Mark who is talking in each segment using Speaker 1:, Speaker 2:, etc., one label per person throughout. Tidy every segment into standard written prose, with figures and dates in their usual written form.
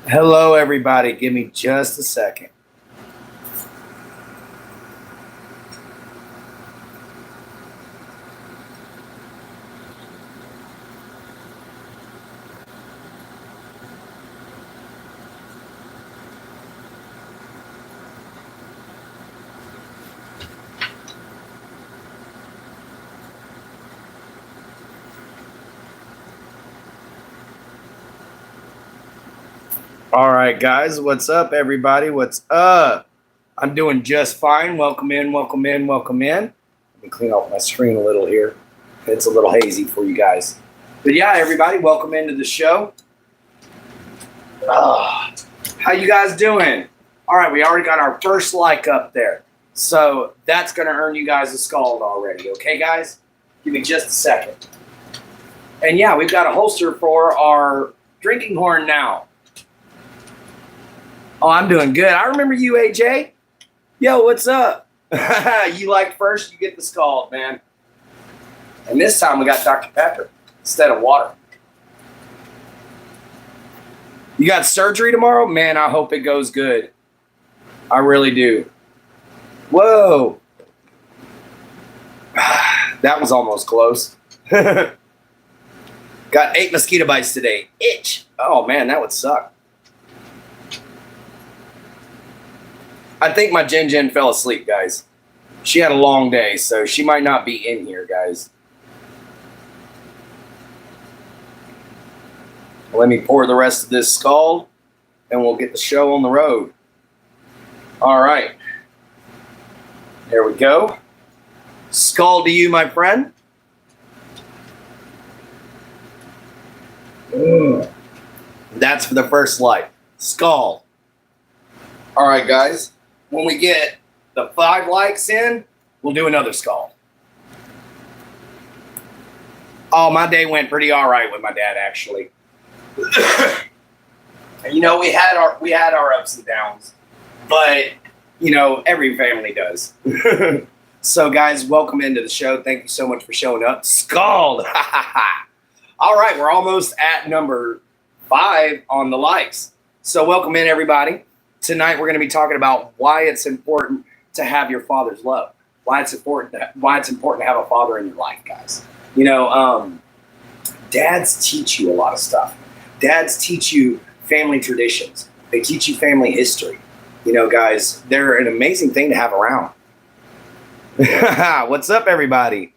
Speaker 1: Hello, everybody. Give me just a second. All right, guys. What's up, everybody? What's up? I'm doing just fine. Welcome in, welcome in, welcome in. Let me clean off my screen a little here. It's a little hazy for you guys. But yeah, everybody, welcome into the show. How you guys doing? All right, we already got our first like up there. So that's going to earn you guys a scald already. Okay, guys? Give me just a second. And yeah, we've got a holster for our drinking horn now. Oh, I'm doing good. I remember you, AJ. Yo, what's up? You like first, you get the scald, man. And this time we got Dr. Pepper instead of water. You got surgery tomorrow? Man, I hope it goes good. I really do. Whoa. That was almost close. Got 8 mosquito bites today. Itch. Oh, man, that would suck. I think my Jen fell asleep, guys. She had a long day, so she might not be in here, guys. Let me pour the rest of this scald, and we'll get the show on the road. All right. There we go. Scald to you, my friend. That's for the first light. Scald. All right, guys. When we get the 5 likes in, we'll do another scald. Oh, my day went pretty all right with my dad, actually. You know, we had our ups and downs, but you know, every family does. So, guys, welcome into the show. Thank you so much for showing up. Scald. All right, we're almost at number 5 on the likes. So, welcome in, everybody. Tonight we're going to be talking about why it's important to have your father's love. Why it's important to have a father in your life, guys. You know, dads teach you a lot of stuff. Dads teach you family traditions. They teach you family history. You know, guys, they're an amazing thing to have around. What's up, everybody?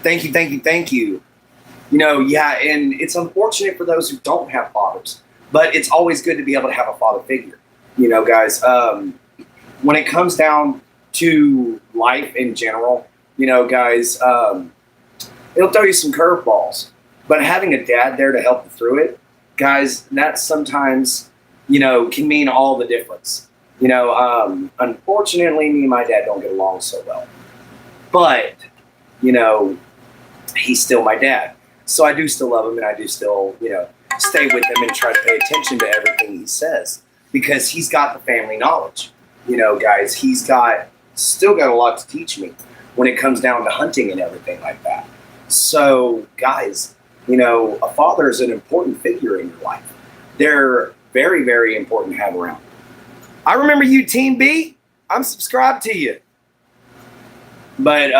Speaker 1: Thank you, thank you, thank you. You know, yeah, and it's unfortunate for those who don't have fathers, but it's always good to be able to have a father figure. You know, guys, when it comes down to life in general, you know, guys, it'll throw you some curveballs. But having a dad there to help you through it, guys, that sometimes, you know, can mean all the difference. You know, unfortunately, me and my dad don't get along so well. But, you know, he's still my dad. So I do still love him, and I do still, you know, stay with him and try to pay attention to everything he says. Because he's got the family knowledge. You know, guys, he's still got a lot to teach me when it comes down to hunting and everything like that. So, guys, you know, a father is an important figure in your life. They're very, very important to have around. I remember you, Team B. I'm subscribed to you. But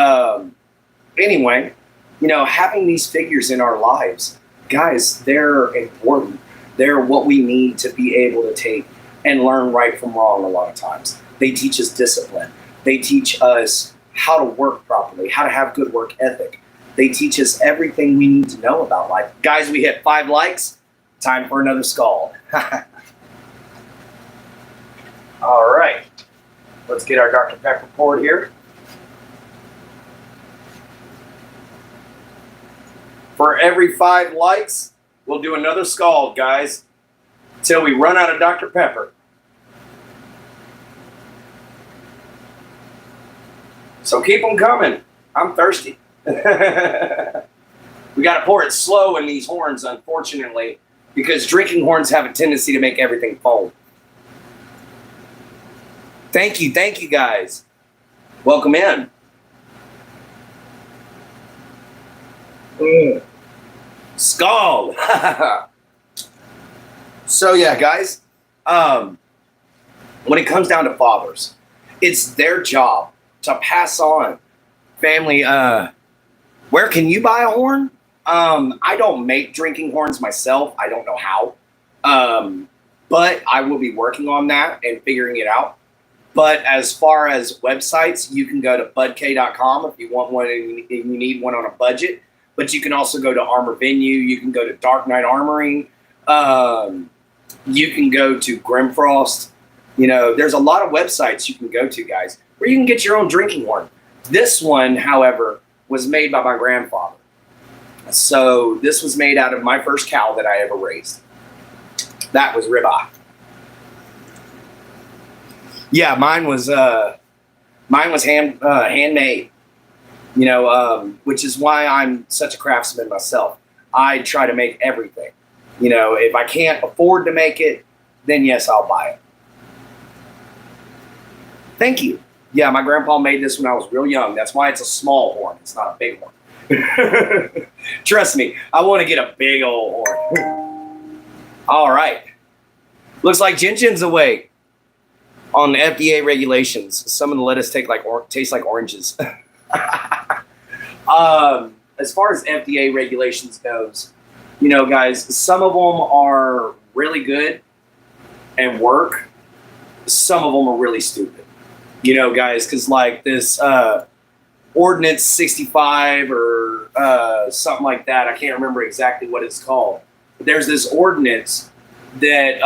Speaker 1: anyway, you know, having these figures in our lives, guys, they're important. They're what we need to be able to take and learn right from wrong a lot of times. They teach us discipline. They teach us how to work properly, how to have good work ethic. They teach us everything we need to know about life. Guys, we hit 5 likes. Time for another scald. All right. Let's get our Dr. Pepper poured here. For every 5 likes, we'll do another scald, guys, until we run out of Dr. Pepper. So keep them coming. I'm thirsty. We got to pour it slow in these horns, unfortunately, because drinking horns have a tendency to make everything foam. Thank you, guys. Welcome in. Scald. So yeah, guys, when it comes down to fathers, it's their job to pass on family. Where can you buy a horn? I don't make drinking horns myself. I don't know how. But I will be working on that and figuring it out. But as far as websites, you can go to budk.com if you want one and you need one on a budget. But you can also go to Armor Venue. You can go to Dark Knight Armoring. You can go to Grimfrost. You know, there's a lot of websites you can go to, guys, where you can get your own drinking horn. This one, however, was made by my grandfather. So this was made out of my first cow that I ever raised. That was ribeye. Yeah, mine was handmade. You know, which is why I'm such a craftsman myself. I try to make everything. You know, if I can't afford to make it, then yes, I'll buy it. Thank you. Yeah, my grandpa made this when I was real young. That's why it's a small horn. It's not a big one. Trust me, I want to get a big old horn. All right. Looks like Jin Jin's away on the FDA regulations. Some of the lettuce taste like oranges. As far as FDA regulations goes, you know, guys, some of them are really good and work. Some of them are really stupid. You know, guys, because like this Ordinance 65 or something like that. I can't remember exactly what it's called. But there's this ordinance that,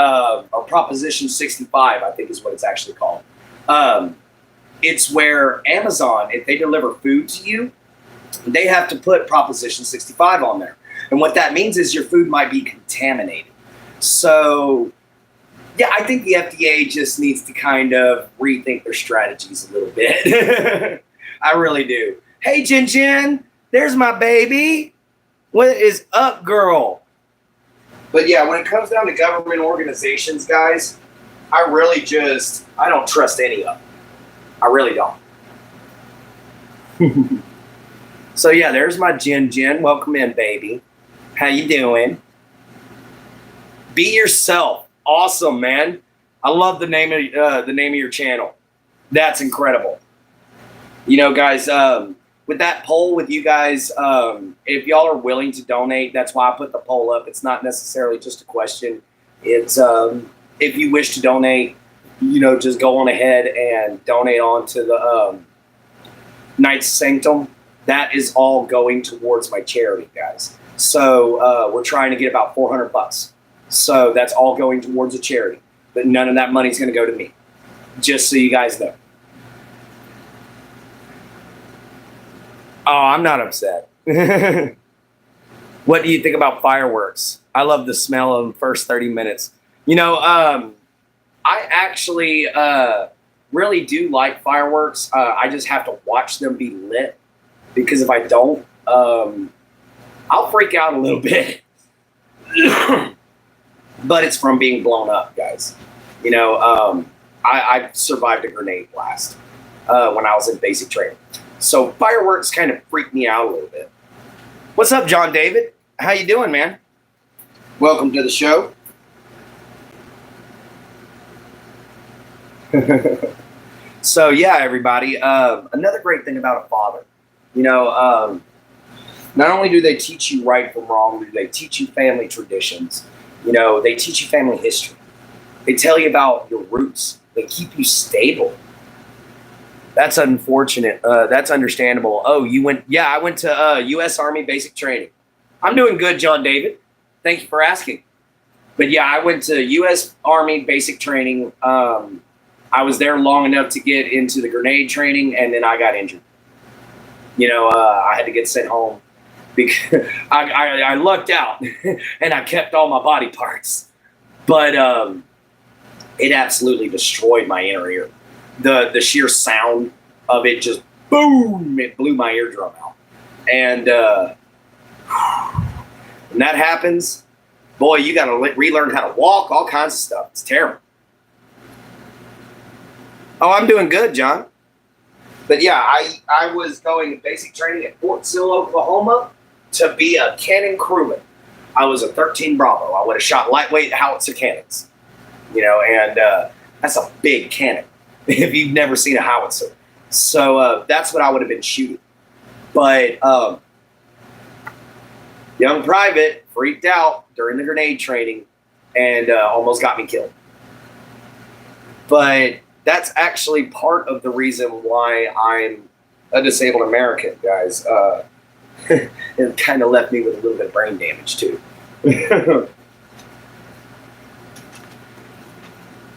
Speaker 1: or Proposition 65, I think is what it's actually called. It's where Amazon, if they deliver food to you, they have to put Proposition 65 on there. And what that means is your food might be contaminated. So, yeah, I think the FDA just needs to kind of rethink their strategies a little bit. I really do. Hey, Jin Jin, there's my baby. What is up, girl? But yeah, when it comes down to government organizations, guys, I don't trust any of them. I really don't. So yeah, there's my Jin Jin. Welcome in, baby. How you doing? Be yourself. Awesome, man. I love the name of your channel. That's incredible. You know, guys, with that poll with you guys, if y'all are willing to donate, that's why I put the poll up. It's not necessarily just a question. It's if you wish to donate, you know, just go on ahead and donate on to the Knights Sanctum. That is all going towards my charity, guys. So we're trying to get about $400. So that's all going towards a charity. But none of that money is going to go to me. Just so you guys know. Oh, I'm not upset. What do you think about fireworks? I love the smell of the first 30 minutes. You know, I actually really do like fireworks. I just have to watch them be lit. Because if I don't, I'll freak out a little bit. But it's from being blown up, guys. You know, I survived a grenade blast when I was in basic training. So fireworks kind of freaked me out a little bit. What's up, John David? How you doing, man? Welcome to the show. So yeah, everybody. Another great thing about a father, you know, not only do they teach you right from wrong, do they teach you family traditions. You know, they teach you family history. They tell you about your roots. They keep you stable. That's unfortunate. That's understandable. Oh, you went? Yeah, I went to U.S. Army basic training. I'm doing good, John David. Thank you for asking. But yeah, I went to U.S. Army basic training. I was there long enough to get into the grenade training, and then I got injured. You know, I had to get sent home. Because I lucked out and I kept all my body parts, but it absolutely destroyed my inner ear. The sheer sound of it just boom, it blew my eardrum out. And when that happens, boy, you got to relearn how to walk, all kinds of stuff. It's terrible. Oh, I'm doing good, John. But yeah, I was going to basic training at Fort Sill, Oklahoma, to be a cannon crewman. I was a 13 Bravo. I would have shot lightweight howitzer cannons, and that's a big cannon if you've never seen a howitzer. So that's what I would have been shooting. But young private freaked out during the grenade training and almost got me killed. But that's actually part of the reason why I'm a disabled American, guys. It kind of left me with a little bit of brain damage, too.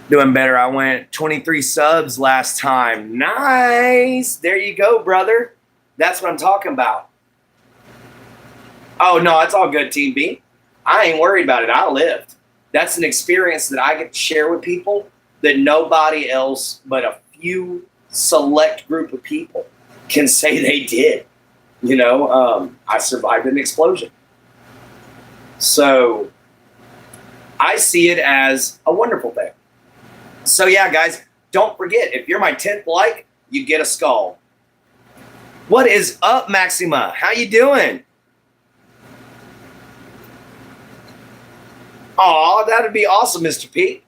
Speaker 1: Doing better. I went 23 subs last time. Nice. There you go, brother. That's what I'm talking about. Oh, no, it's all good, Team B. I ain't worried about it. I lived. That's an experience that I get to share with people that nobody else but a few select group of people can say they did. I survived an explosion. So I see it as a wonderful thing. So yeah, guys, don't forget, if you're my 10th like, you get a skull. What is up, Maxima? How you doing? Aw, that'd be awesome, Mr. P.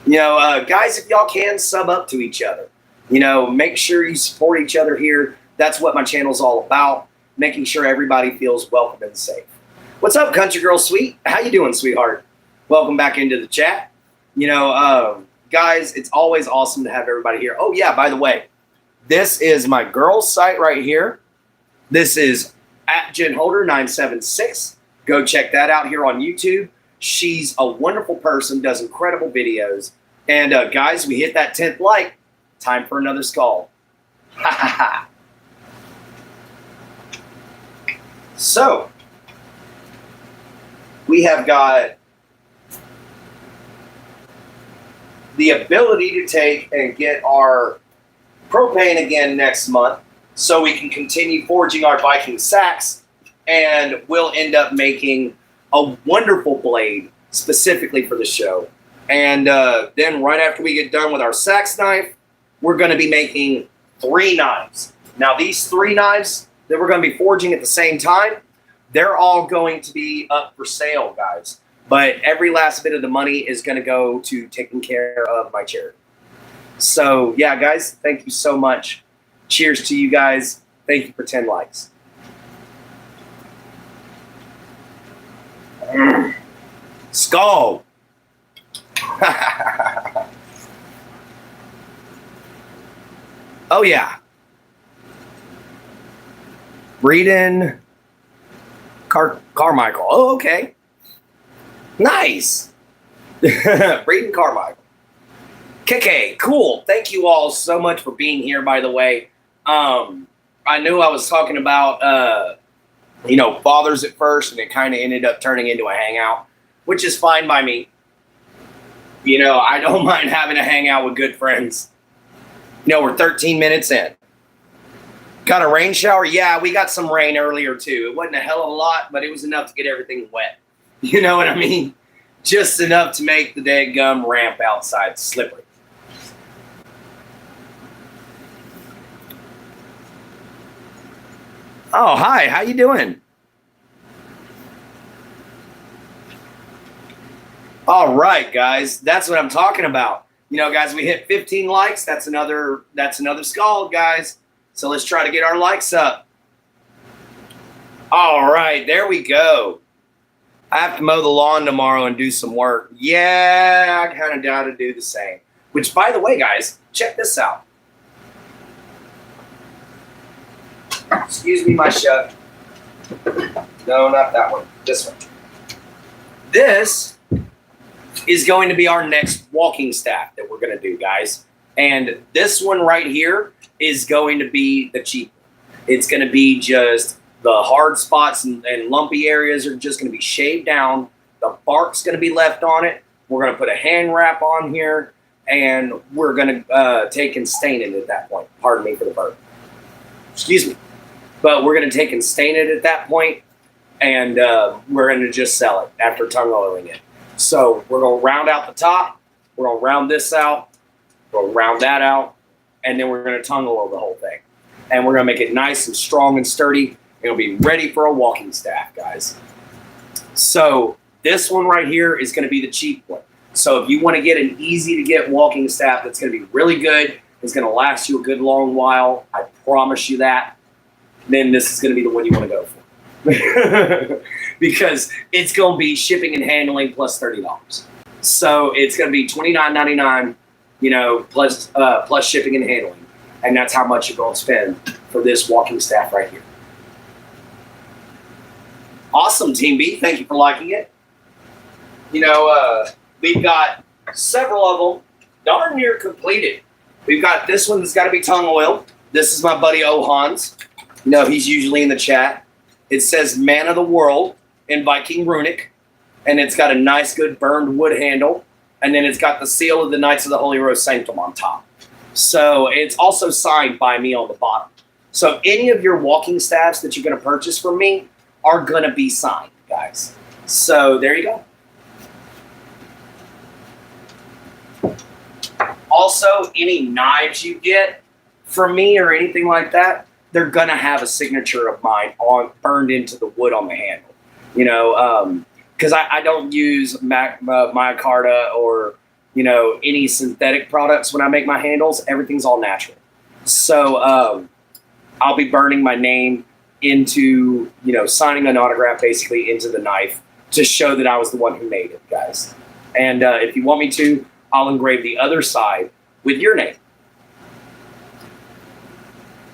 Speaker 1: Guys, if y'all can, sub up to each other. Make sure you support each other here. That's what my channel's all about, making sure everybody feels welcome and safe. What's up, Country Girl Sweet? How you doing, sweetheart? Welcome back into the chat. Guys, it's always awesome to have everybody here. Oh, yeah, by the way, this is my girl's site right here. This is at JenHolder976. Go check that out here on YouTube. She's a wonderful person, does incredible videos. And, guys, we hit that 10th like. Time for another skull. Ha, ha, ha. So, we have got the ability to take and get our propane again next month so we can continue forging our Viking sacks, and we'll end up making a wonderful blade specifically for the show. And then right after we get done with our sax knife, we're going to be making 3 knives. Now, these 3 knives that we're going to be forging at the same time, they're all going to be up for sale, guys. But every last bit of the money is going to go to taking care of my charity. So, yeah, guys, thank you so much. Cheers to you guys. Thank you for 10 likes. Skull. Oh, yeah. Breeden Carmichael. Oh, okay. Nice. Breeden Carmichael. KK, cool. Thank you all so much for being here, by the way. I knew I was talking about, fathers at first, and it kind of ended up turning into a hangout, which is fine by me. I don't mind having a hangout with good friends. We're 13 minutes in. Got a rain shower? Yeah, we got some rain earlier, too. It wasn't a hell of a lot, but it was enough to get everything wet. You know what I mean? Just enough to make the dadgum ramp outside slippery. Oh, hi. How you doing? All right, guys. That's what I'm talking about. Guys, we hit 15 likes. That's another skull, guys. So let's try to get our likes up. All right, there we go. I have to mow the lawn tomorrow and do some work. Yeah, I kind of doubt to do the same. Which, by the way, guys, check this out. Excuse me, my shut. No, not that one. This one. This is going to be our next walking staff that we're going to do, guys. And this one right here is going to be the cheap one. It's going to be just the hard spots and lumpy areas are just going to be shaved down. The bark's going to be left on it. We're going to put a hand wrap on here, and we're going to take and stain it at that point. Pardon me for the burp. Excuse me. But we're going to take and stain it at that point, and we're going to just sell it after tongue oiling it. So we're going to round out the top. We're going to round this out. We'll round that out, and then we're going to tongue oil the whole thing. And we're going to make it nice and strong and sturdy. It'll be ready for a walking staff, guys. So this one right here is going to be the cheap one. So if you want to get an easy to get walking staff that's going to be really good, it's going to last you a good long while, I promise you that, then this is going to be the one you want to go for. Because it's going to be shipping and handling plus $30. So it's going to be $29.99, you know, plus shipping and handling. And that's how much you're going to spend for this walking staff right here. Awesome, Team B. Thank you for liking it. You know, we've got several of them darn near completed. We've got this one that's got to be tongue oil. This is my buddy Ohans. You know, he's usually in the chat. It says Man of the World in Viking Runic. And it's got a nice, good burned wood handle. And then it's got the seal of the Knights of the Holy Rose Sanctum on top. So it's also signed by me on the bottom. So any of your walking staffs that you're going to purchase from me are going to be signed, guys. So there you go. Also, any knives you get from me or anything like that, they're going to have a signature of mine burned into the wood on the handle. You know, because I don't use micarta or, you know, any synthetic products when I make my handles. Everything's all natural. So I'll be burning my name into, you know, signing an autograph basically into the knife to show that I was the one who made it, guys. And if you want me to, I'll engrave the other side with your name.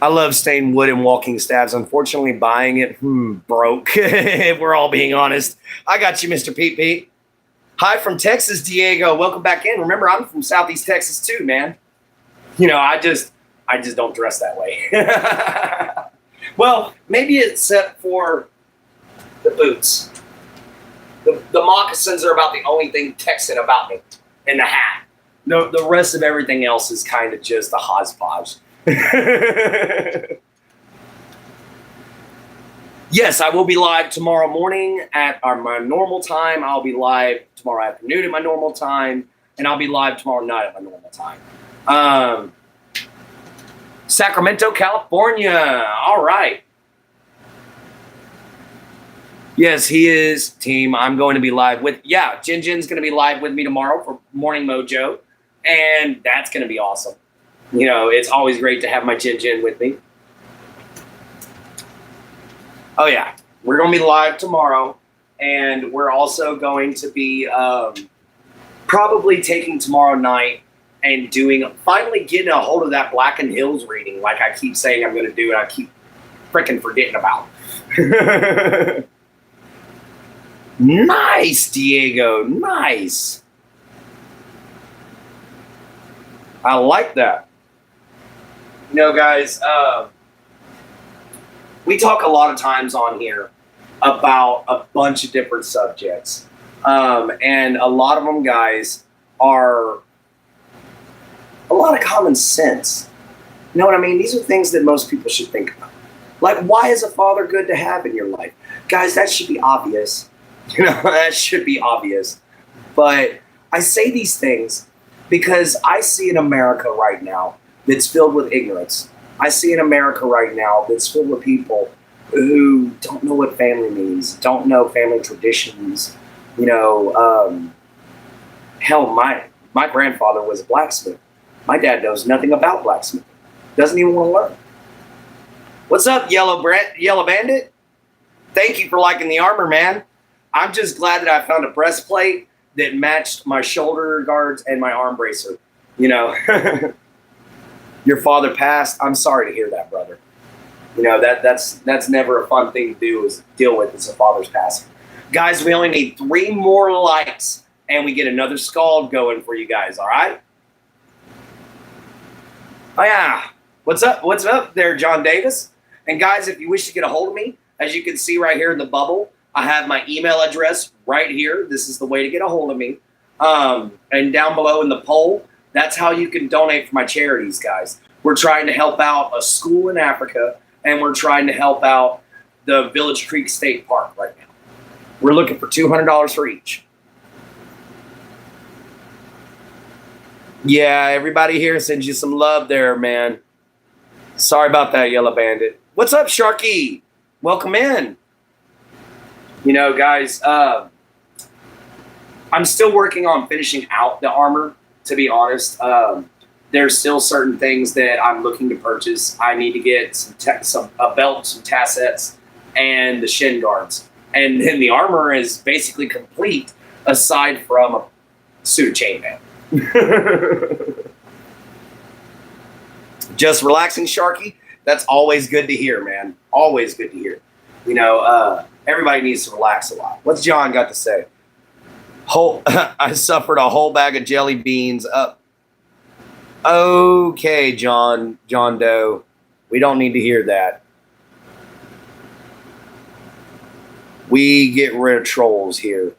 Speaker 1: I love stained wood and walking staffs. Unfortunately, buying it, broke. If we're all being honest. I got you, Mr. Pete Pete. Hi from Texas, Diego. Welcome back in. Remember, I'm from Southeast Texas too, man. You know, I just don't dress that way. Well, maybe except for the boots. The moccasins are about the only thing Texan about me. And the hat. No, the rest of everything else is kind of just a hodgepodge. Yes, I will be live tomorrow morning at my normal time. I'll be live tomorrow afternoon at my normal time. And I'll be live tomorrow night at my normal time. Sacramento, California. All right. Yes, he is, team. I'm going to be live with, Jin Jin's going to be live with me tomorrow for Morning Mojo. And that's going to be awesome. You know, it's always great to have my Jin Jin with me. Oh, yeah. We're going to be live tomorrow. And we're also going to be probably taking tomorrow night and finally getting a hold of that Blackened Hills reading like I keep saying I'm going to do and I keep freaking forgetting about. Nice, Diego. Nice. I like that. You know, guys, we talk a lot of times on here about a bunch of different subjects. And a lot of them, guys, are a lot of common sense. You know what I mean? These are things that most people should think about. Like, why is a father good to have in your life? Guys, that should be obvious. You know, that should be obvious. But I say these things because I see an America right now that's filled with ignorance. I see an America right now that's filled with people who don't know what family means, don't know family traditions. You know, hell, my grandfather was a blacksmith. My dad knows nothing about blacksmithing. Doesn't even want to learn. What's up, Yellow Bandit? Thank you for liking the armor, man. I'm just glad that I found a breastplate that matched my shoulder guards and my arm bracer. You know, your father passed. I'm sorry to hear that, brother. You know, that's never a fun thing to deal with as a father's passing. Guys, we only need 3 more likes and we get another scald going for you guys, all right? Oh, yeah. What's up? What's up there, John Davis? And guys, if you wish to get a hold of me, as you can see right here in the bubble, I have my email address right here. This is the way to get a hold of me. And down below in the poll, that's how you can donate for my charities, guys. We're trying to help out a school in Africa, and we're trying to help out the Village Creek State Park right now. We're looking for $200 for each. Yeah, everybody here sends you some love there, man. Sorry about that, Yellow Bandit. What's up, Sharky? Welcome in. You know, guys, I'm still working on finishing out the armor, to be honest. There's still certain things that I'm looking to purchase. I need to get a belt, some tassets, and the shin guards. And then the armor is basically complete aside from a suit of chainmail. Just relaxing, Sharky. That's always good to hear, man. Always good to hear. You know, everybody needs to relax a lot. What's John got to say? I suffered a whole bag of jelly beans up. Okay, John Doe. We don't need to hear that. We get rid of trolls here.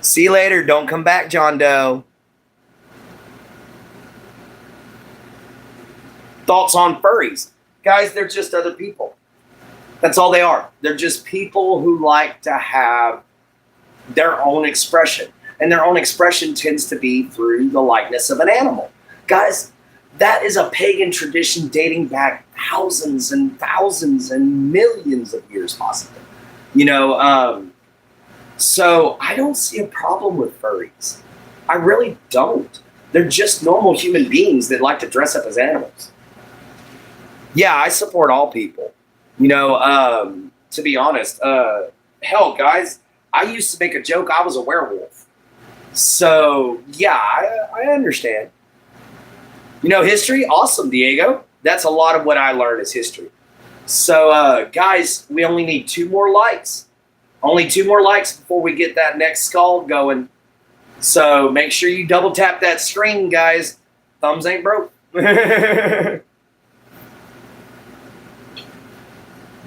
Speaker 1: See you later. Don't come back, John Doe. Thoughts on furries? Guys, they're just other people. That's all they are. They're just people who like to have their own expression. And their own expression tends to be through the likeness of an animal. Guys, that is a pagan tradition dating back thousands and thousands and millions of years, possibly. You know, so I don't see a problem with furries. I really don't. They're just normal human beings that like to dress up as animals. Yeah, I support all people. You know, to be honest, hell, guys, I used to make a joke I was a werewolf. So, yeah, I understand. You know, history, awesome, Diego. That's a lot of what I learned is history. So, guys, we only need 2 more likes. Only 2 more likes before we get that next skull going. So, make sure you double tap that screen, guys. Thumbs ain't broke.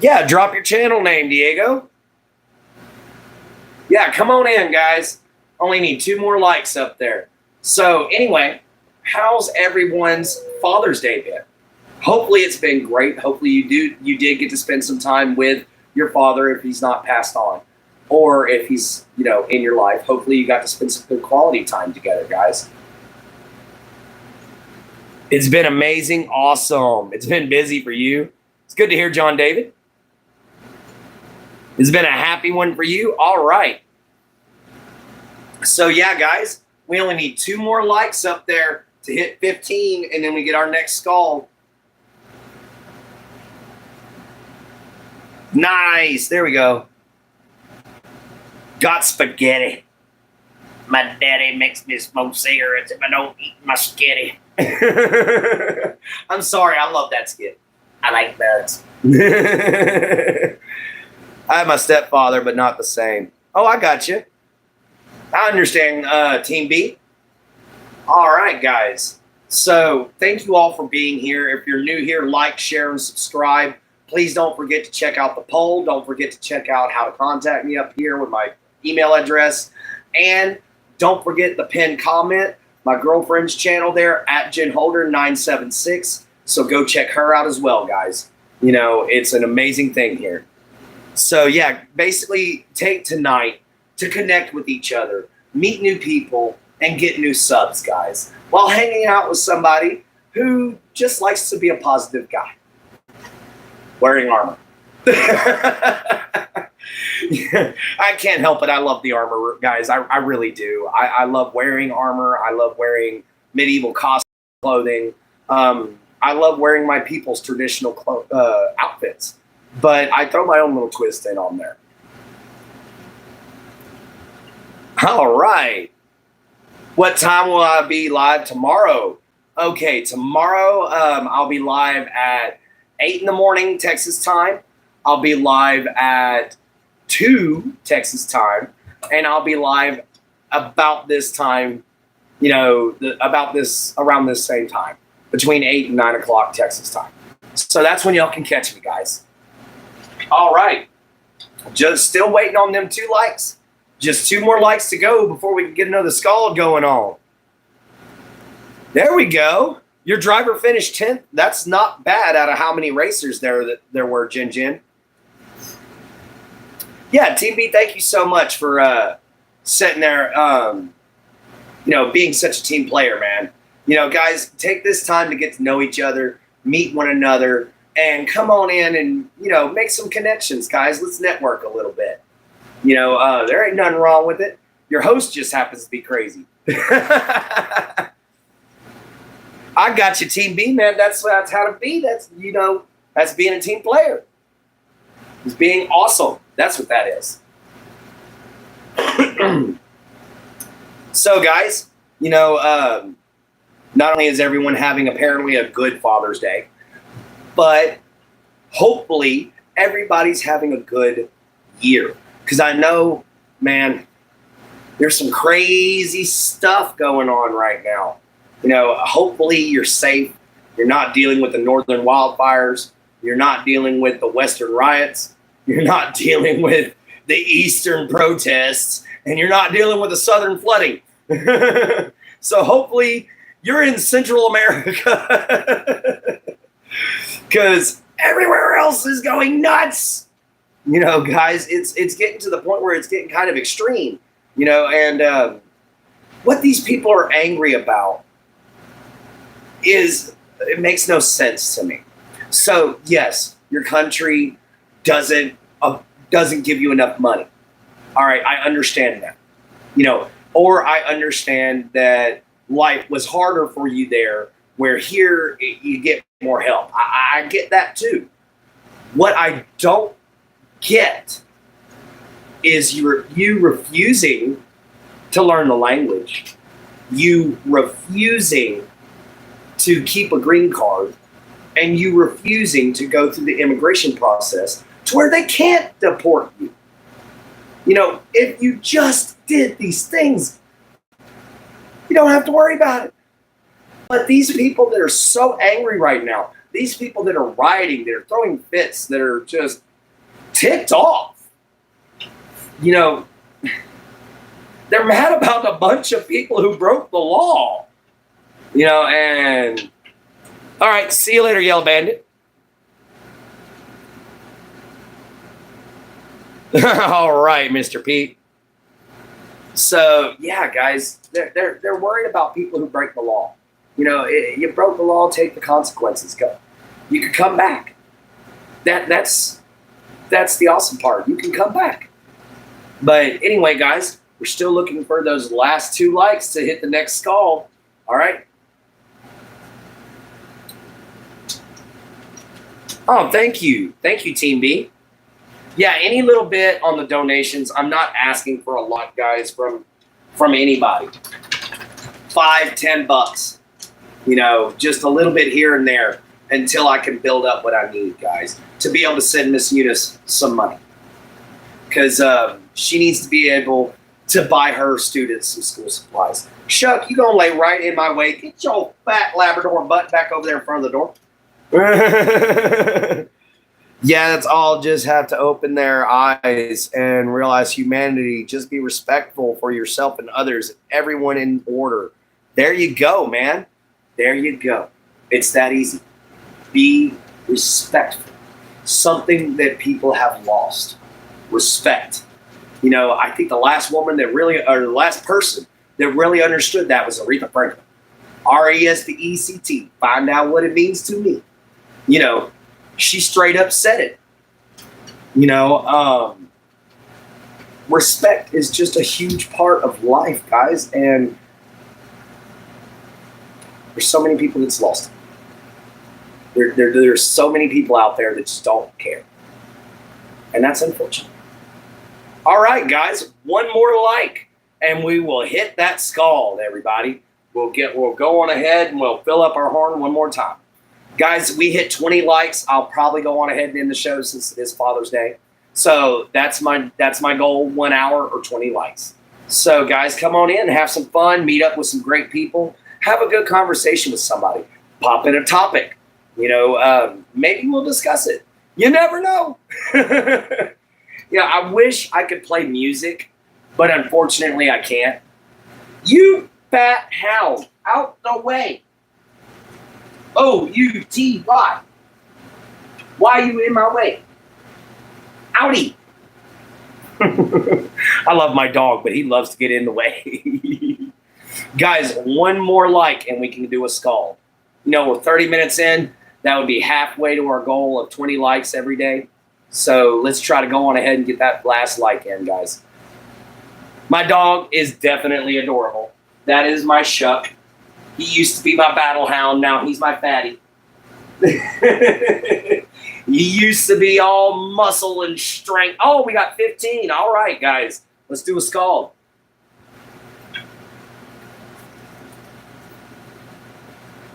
Speaker 1: Yeah, drop your channel name, Diego. Yeah, come on in, guys. Only need 2 more likes up there. So anyway, how's everyone's Father's Day been? Hopefully it's been great. Hopefully you did get to spend some time with your father if he's not passed on, or if he's, you know, in your life. Hopefully you got to spend some good quality time together, guys. It's been amazing, awesome. It's been busy for you. It's good to hear, John David. It's been a happy one for you. All right. So, yeah, guys, we only need 2 more likes up there to hit 15, and then we get our next skull. Nice. There we go. Got spaghetti. My daddy makes me smoke cigarettes if I don't eat my skitty. I'm sorry. I love that skit. I like birds. I have my stepfather, but not the same. Oh, I got you. I understand, Team B. All right, guys. So thank you all for being here. If you're new here, like, share, and subscribe. Please don't forget to check out the poll. Don't forget to check out how to contact me up here with my email address. And don't forget the pinned comment, my girlfriend's channel there, @JenHolder976. So go check her out as well, guys. You know, it's an amazing thing here. So, yeah, basically take tonight to connect with each other, meet new people, and get new subs, guys, while hanging out with somebody who just likes to be a positive guy. Wearing armor. I can't help it. I love the armor, guys. I really do. I love wearing armor. I love wearing medieval clothing. I love wearing my people's traditional outfits. But I throw my own little twist in on there. All right. What time will I be live tomorrow? Okay, tomorrow I'll be live at 8 in the morning Texas time. I'll be live at 2 Texas time. And I'll be live about this time, you know, around this same time, between 8 and 9 o'clock Texas time. So that's when y'all can catch me, guys. All right. Just still waiting on them 2 likes. Just 2 more likes to go before we can get another skull going on. There we go. Your driver finished 10th. That's not bad out of how many racers there were, Jin. Yeah, Team B, thank you so much for sitting there, you know, being such a team player, man. You know, guys, take this time to get to know each other, meet one another, and come on in and, make some connections, guys. Let's network a little bit. There ain't nothing wrong with it. Your host just happens to be crazy. I got you, Team B, man. That's how to be. That's being a team player. It's being awesome. That's what that is. So, guys, not only is everyone having apparently a good Father's Day, but hopefully everybody's having a good year. Because I know, man, there's some crazy stuff going on right now. Hopefully you're safe. You're not dealing with the northern wildfires. You're not dealing with the western riots. You're not dealing with the eastern protests. And you're not dealing with the southern flooding. So hopefully you're in Central America. Because everywhere else is going nuts. Guys, it's getting to the point where it's getting kind of extreme, and what these people are angry about it makes no sense to me. So yes, your country doesn't give you enough money. All right, I understand that, or I understand that life was harder for you there, where here you get more help. I get that too. What I don't get is you refusing to learn the language, you refusing to keep a green card, and you refusing to go through the immigration process to where they can't deport you. If you just did these things, you don't have to worry about it. But these people that are so angry right now, these people that are rioting, that are throwing fits, that are just ticked off, they're mad about a bunch of people who broke the law, and all right, see you later, Yellow Bandit. All right, Mr. Pete. So yeah, guys, they're worried about people who break the law. You broke the law, take the consequences, go. You can come back. That's the awesome part. You can come back. But anyway, guys, we're still looking for those last 2 likes to hit the next skull. All right. Oh, thank you. Thank you, Team B. Yeah, any little bit on the donations. I'm not asking for a lot, guys, from anybody. $5-10. Just a little bit here and there until I can build up what I need, guys, to be able to send Miss Eunice some money. Because she needs to be able to buy her students some school supplies. Shuck, you gonna lay right in my way. Get your fat Labrador butt back over there in front of the door. Yeah, that's all. Just have to open their eyes and realize humanity. Just be respectful for yourself and others. Everyone in order. There you go, man. There you go. It's that easy. Be respectful. Something that people have lost. Respect. I think the last person that really understood that was Aretha Franklin. RESPECT. Find out what it means to me. She straight up said it. Respect is just a huge part of life, guys, and there's so many people that's lost it. There's so many people out there that just don't care, and that's unfortunate. All right, guys, one more like, and we will hit that skull, everybody. We'll go on ahead and we'll fill up our horn one more time. Guys, we hit 20 likes. I'll probably go on ahead and end the show since it is Father's Day. So that's my goal, 1 hour or 20 likes. So guys, come on in, have some fun, meet up with some great people, have a good conversation with somebody, pop in a topic. Maybe we'll discuss it. You never know. I wish I could play music, but unfortunately I can't. You fat hound, out the way. O-U-T-Y. Why are you in my way? Outie. I love my dog, but he loves to get in the way. Guys, one more like and we can do a skull. We're 30 minutes in. That would be halfway to our goal of 20 likes every day. So let's try to go on ahead and get that last like in, guys. My dog is definitely adorable. That is my Shuck. He used to be my battle hound. Now he's my fatty. He used to be all muscle and strength. Oh, we got 15. All right, guys. Let's do a scald.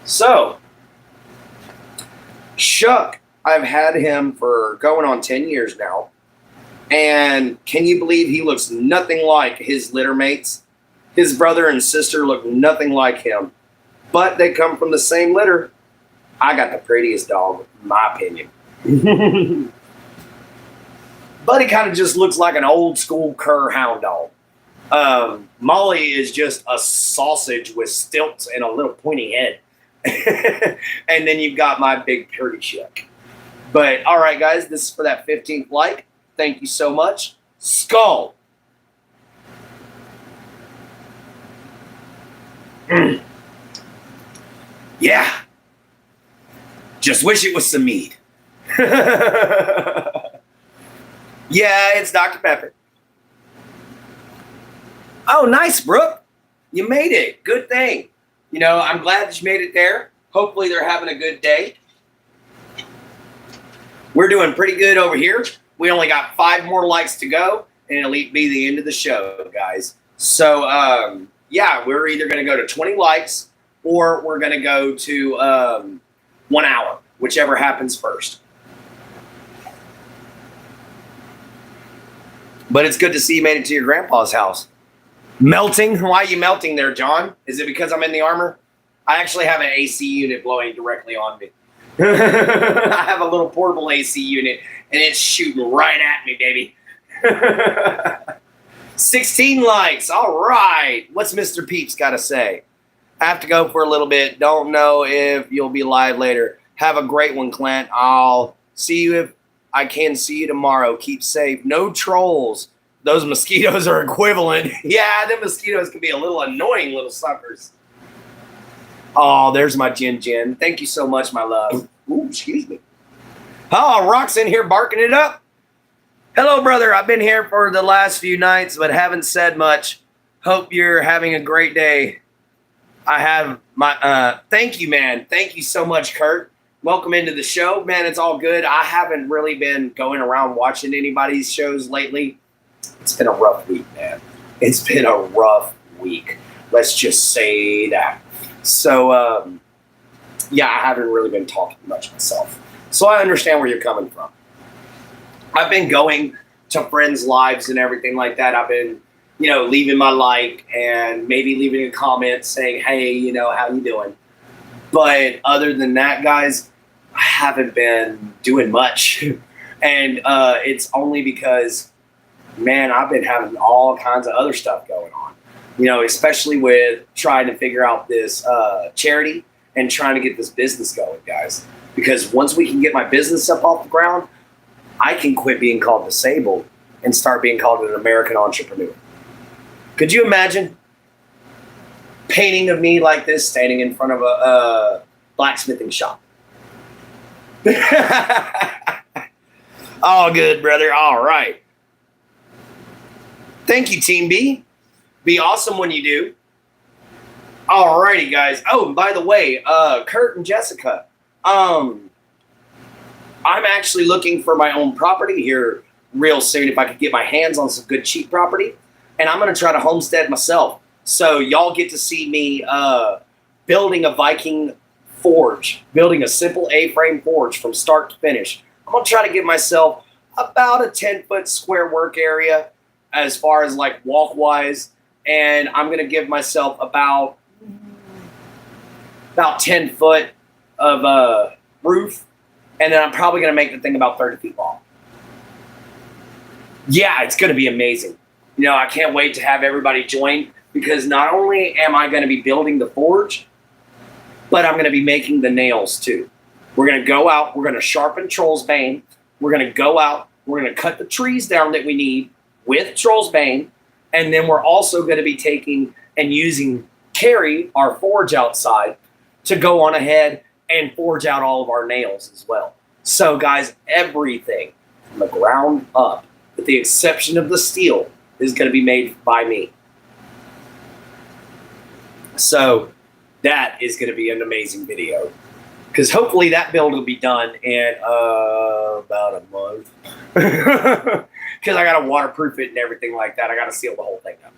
Speaker 1: So, Shuck, I've had him for going on 10 years now. And can you believe he looks nothing like his litter mates? His brother and sister look nothing like him. But they come from the same litter. I got the prettiest dog, in my opinion. Buddy kind of just looks like an old school cur hound dog. Molly is just a sausage with stilts and a little pointy head. And then you've got my big pretty Shuck. But all right, guys, this is for that 15th like. Thank you so much. Skull. Yeah. Just wish it was some mead. Yeah, it's Dr. Pepper. Oh, nice, Brooke. You made it. Good thing. You know, I'm glad that you made it there. Hopefully they're having a good day. We're doing pretty good over here. We only got 5 more likes to go, and it'll be the end of the show, guys. So, yeah, we're either going to go to 20 likes or we're going to go to 1 hour, whichever happens first. But it's good to see you made it to your grandpa's house. Melting? Why are you melting there, John? Is it because I'm in the armor? I actually have an AC unit blowing directly on me. I have a little portable AC unit, and it's shooting right at me, baby. 16 likes. All right. What's Mr. Peeps got to say? I have to go for a little bit. Don't know if you'll be live later. Have a great one, Clint. I'll see you if I can see you tomorrow. Keep safe. No trolls. Those mosquitoes are equivalent. Yeah, them mosquitoes can be a little annoying little suckers. Oh, there's my Jen. Thank you so much, my love. Ooh, excuse me. Oh, Rock's in here barking it up. Hello, brother. I've been here for the last few nights, but haven't said much. Hope you're having a great day. I have my, thank you, man. Thank you so much, Kurt. Welcome into the show. Man, it's all good. I haven't really been going around watching anybody's shows lately. It's been a rough week, man. It's been a rough week. Let's just say that. So, yeah, I haven't really been talking much myself. So I understand where you're coming from. I've been going to friends' lives and everything like that. I've been, you know, leaving my like and maybe leaving a comment saying, hey, you know, how you doing? But other than that, guys, I haven't been doing much. And it's only because, man, I've been having all kinds of other stuff going on. You know, especially with trying to figure out this charity and trying to get this business going, guys. Because once we can get my business up off the ground, I can quit being called disabled and start being called an American entrepreneur. Could you imagine painting of me like this standing in front of a blacksmithing shop? All good, brother. All right. Thank you, Team B. Be awesome when you do. All righty, guys. Oh, and by the way, Kurt and Jessica, I'm actually looking for my own property here real soon if I could get my hands on some good cheap property. And I'm going to try to homestead myself. So y'all get to see me building a Viking forge, building a simple A-frame forge from start to finish. I'm going to try to give myself about a 10-foot square work area as far as like walk-wise. And I'm going to give myself about 10 foot of roof. And then I'm probably going to make the thing about 30 feet long. Yeah, it's going to be amazing. You know, I can't wait to have everybody join because not only am I going to be building the forge, but I'm going to be making the nails too. We're going to go out. We're going to sharpen Troll's Bane. We're going to go out. We're going to cut the trees down that we need with Troll's Bane. And then we're also going to be taking and using Carrie, our forge outside, to go on ahead and forge out all of our nails as well. So guys, everything from the ground up, with the exception of the steel, is going to be made by me. So that is going to be an amazing video, because hopefully that build will be done in about a month. Because I got to waterproof it and everything like that. I got to seal the whole thing up.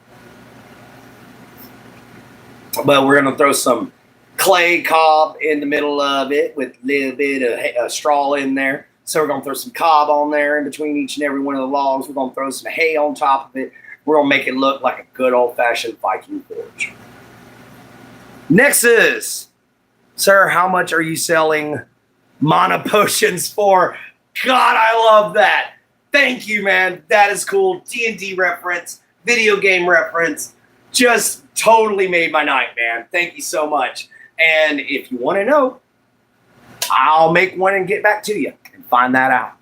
Speaker 1: But we're going to throw some clay cob in the middle of it with a little bit of straw in there. So we're going to throw some cob on there in between each and every one of the logs. We're going to throw some hay on top of it. We're going to make it look like a good old-fashioned Viking forge. Nexus. Sir, how much are you selling mana potions for? God, I love that. Thank you, man. That is cool. D&D reference, video game reference. Just totally made my night, man. Thank you so much. And if you want to know, I'll make one and get back to you and find that out.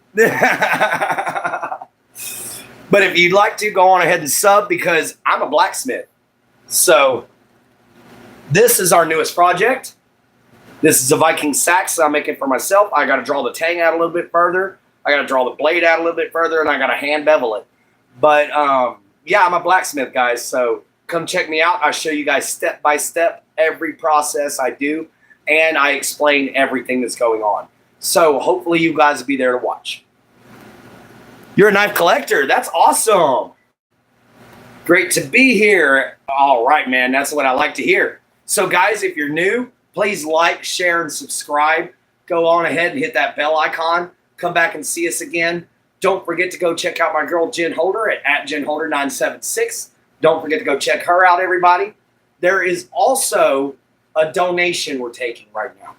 Speaker 1: But if you'd like to, go on ahead and sub, because I'm a blacksmith. So this is our newest project. This is a Viking sax that I'm making for myself. I got to draw the tang out a little bit further. I got to draw the blade out a little bit further, and I got to hand bevel it. But yeah, I'm a blacksmith, guys. So come check me out. I show you guys step by step every process I do, and I explain everything that's going on. So hopefully you guys will be there to watch. You're a knife collector. That's awesome. Great to be here. All right, man. That's what I like to hear. So guys, if you're new, please like, share, and subscribe. Go on ahead and hit that bell icon. Come back and see us again. Don't forget to go check out my girl Jen Holder at JenHolder976. Don't forget to go check her out, everybody. There is also a donation we're taking right now.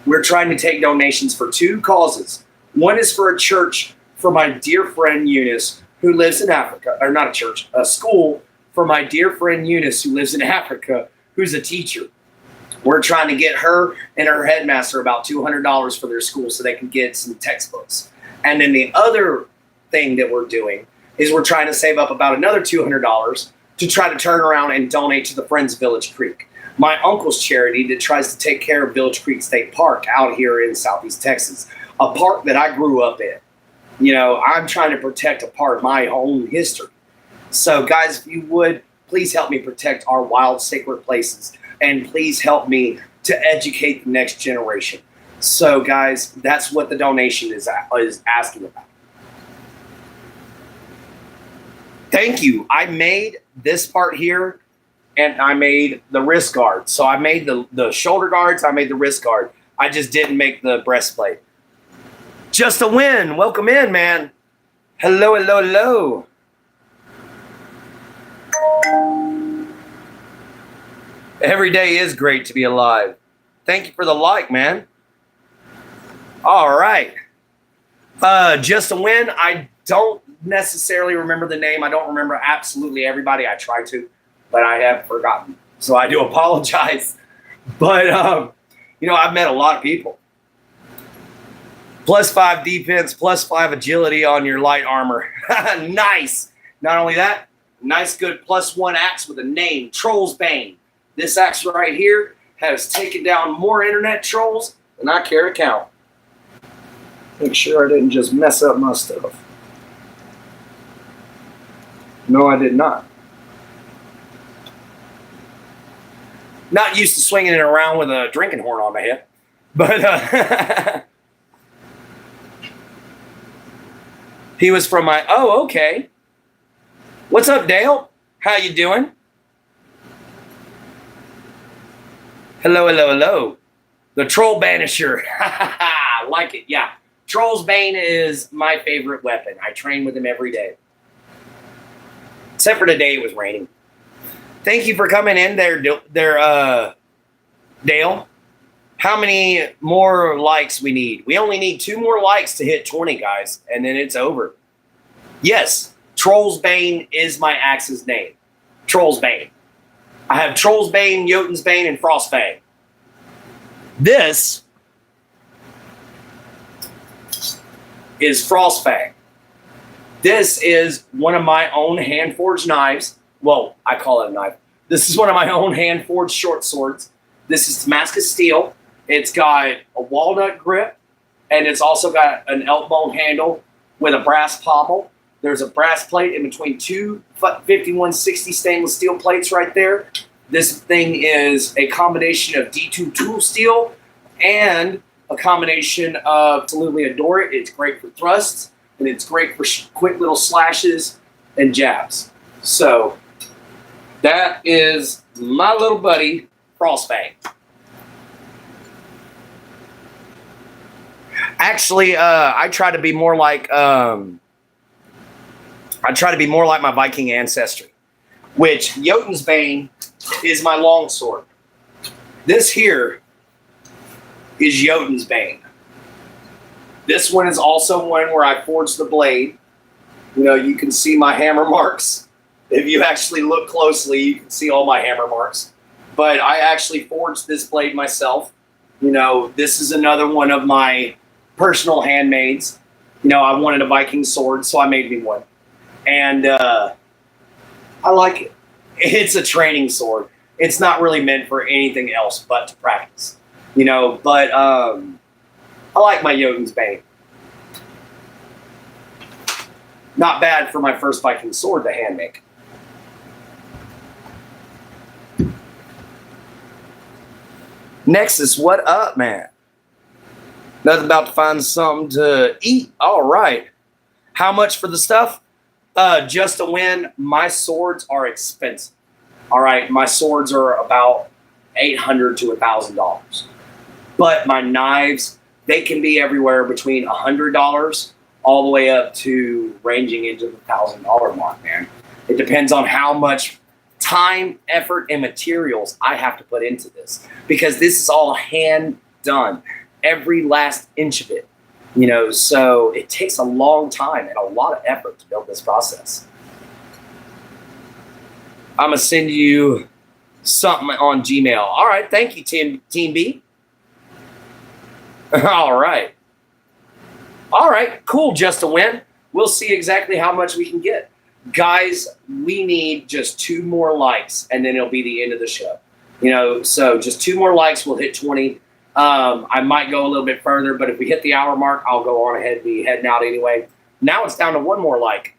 Speaker 1: We're trying to take donations for two causes. One is for a church for my dear friend Eunice, who lives in Africa. Or not a church, a school for my dear friend Eunice, who lives in Africa, who's a teacher. We're trying to get her and her headmaster about $200 for their school so they can get some textbooks. And then the other thing that we're doing is we're trying to save up about another $200 to try to turn around and donate to the Friends of Village Creek, my uncle's charity that tries to take care of Village Creek State Park out here in Southeast Texas, a park that I grew up in. You know, I'm trying to protect a part of my own history. So guys, if you would, please help me protect our wild, sacred places. And please help me to educate the next generation. So guys, that's what the donation is asking about. Thank you. I made this part here, and I made the wrist guard. So I made the shoulder guards, I made the wrist guard. I just didn't make the breastplate. Just a win. Welcome in, man. Hello, hello, hello. Every day is great to be alive. Thank you for the like, man. All right. Just a win. I don't necessarily remember the name. I don't remember absolutely everybody. I try to, but I have forgotten. So I do apologize. But, you know, I've met a lot of people. +5 defense, +5 agility on your light armor. Nice. Not only that, nice, good +1 axe with a name, Troll's Bane. This axe right here has taken down more internet trolls than I care to count. Make sure I didn't just mess up my stuff. No, I did not. Not used to swinging it around with a drinking horn on my head. But he was from my... Oh, okay. What's up, Dale? How you doing? Hello, hello, hello. The Troll Banisher. I like it, yeah. Troll's Bane is my favorite weapon. I train with him every day. Except for today it was raining. Thank you for coming in there, Dale. How many more likes we need? We only need 2 more likes to hit 20, guys, and then it's over. Yes, Troll's Bane is my axe's name. Troll's Bane. I have Troll's Bane, Jotun's Bane, and Frostfang. This is Frostfang. This is one of my own hand-forged knives. Well, I call it a knife. This is one of my own hand-forged short swords. This is Damascus steel. It's got a walnut grip, and it's also got an elk bone handle with a brass pommel. There's a brass plate in between two 5160 stainless steel plates right there. This thing is a combination of D2 tool steel and a combination of Talluleh Adore It. It's great for thrusts, and it's great for quick little slashes and jabs. So that is my little buddy, Frostbang. Actually, I try to be more like my Viking ancestry, which Jotun's Bane is my longsword. This here is Jotun's Bane. This one is also one where I forged the blade. You know, you can see my hammer marks. If you actually look closely, you can see all my hammer marks. But I actually forged this blade myself. You know, this is another one of my personal handmades. You know, I wanted a Viking sword, so I made me one. And I like it. It's a training sword. It's not really meant for anything else but to practice. You know, but I like my Jotun's Bane. Not bad for my first Viking sword to hand make. Nexus, what up, man? Nothing about to find something to eat. All right. How much for the stuff? Just to win, my swords are expensive. All right, my swords are about $800 to $1,000. But my knives, they can be everywhere between $100 all the way up to ranging into the $1,000 mark, man. It depends on how much time, effort, and materials I have to put into this, because this is all hand done, every last inch of it. You know, so it takes a long time and a lot of effort to build this process. I'm going to send you something on Gmail. All right. Thank you, Team B. All right. All right. Cool. Just a win. We'll see exactly how much we can get. Guys, we need just 2 more likes, and then it'll be the end of the show. You know, so just 2 more likes, we'll hit 20. I might go a little bit further, but if we hit the hour mark, I'll go on ahead and be heading out anyway. Now it's down to 1 more like.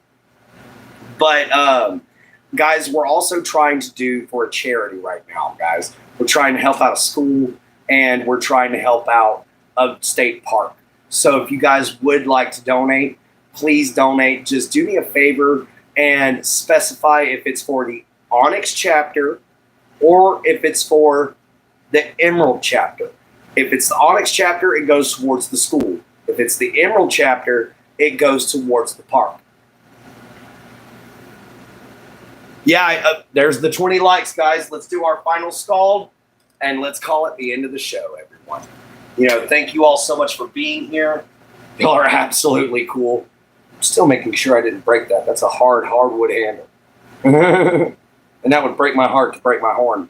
Speaker 1: But, guys, we're also trying to do for a charity right now, guys. We're trying to help out a school, and we're trying to help out a state park. So if you guys would like to donate, please donate. Just do me a favor and specify if it's for the Onyx chapter or if it's for the Emerald chapter. If it's the Onyx chapter, it goes towards the school. If it's the Emerald chapter, it goes towards the park. Yeah, there's the 20 likes, guys. Let's do our final scald, and let's call it the end of the show, everyone. You know, thank you all so much for being here. Y'all are absolutely cool. I'm still making sure I didn't break that. That's a hardwood handle. And that would break my heart to break my horn.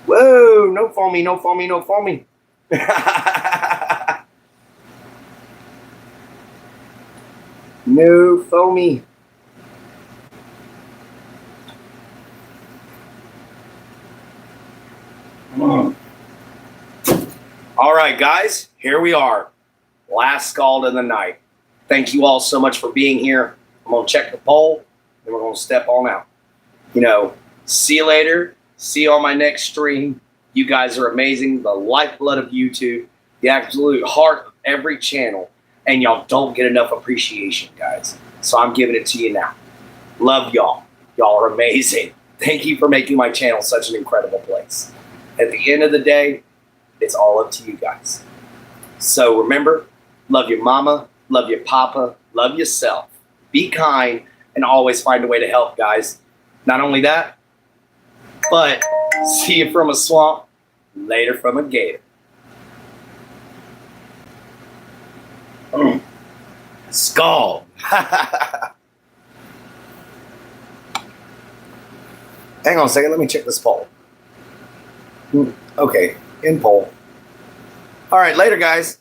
Speaker 1: Whoa, no foamy, no foamy, no foamy. No foamy. All right, guys, here we are. Last scald of the night. Thank you all so much for being here. I'm going to check the poll, and we're going to step on out. You know, see you later. See you on my next stream. You guys are amazing. The lifeblood of YouTube. The absolute heart of every channel. And y'all don't get enough appreciation, guys. So I'm giving it to you now. Love y'all. Y'all are amazing. Thank you for making my channel such an incredible place. At the end of the day, it's all up to you guys. So remember, love your mama, love your papa, love yourself. Be kind, and always find a way to help, guys. Not only that, but see you from a swamp, later from a gator. Skull. Hang on a second. Let me check this poll. Okay, in poll. All right, later, guys.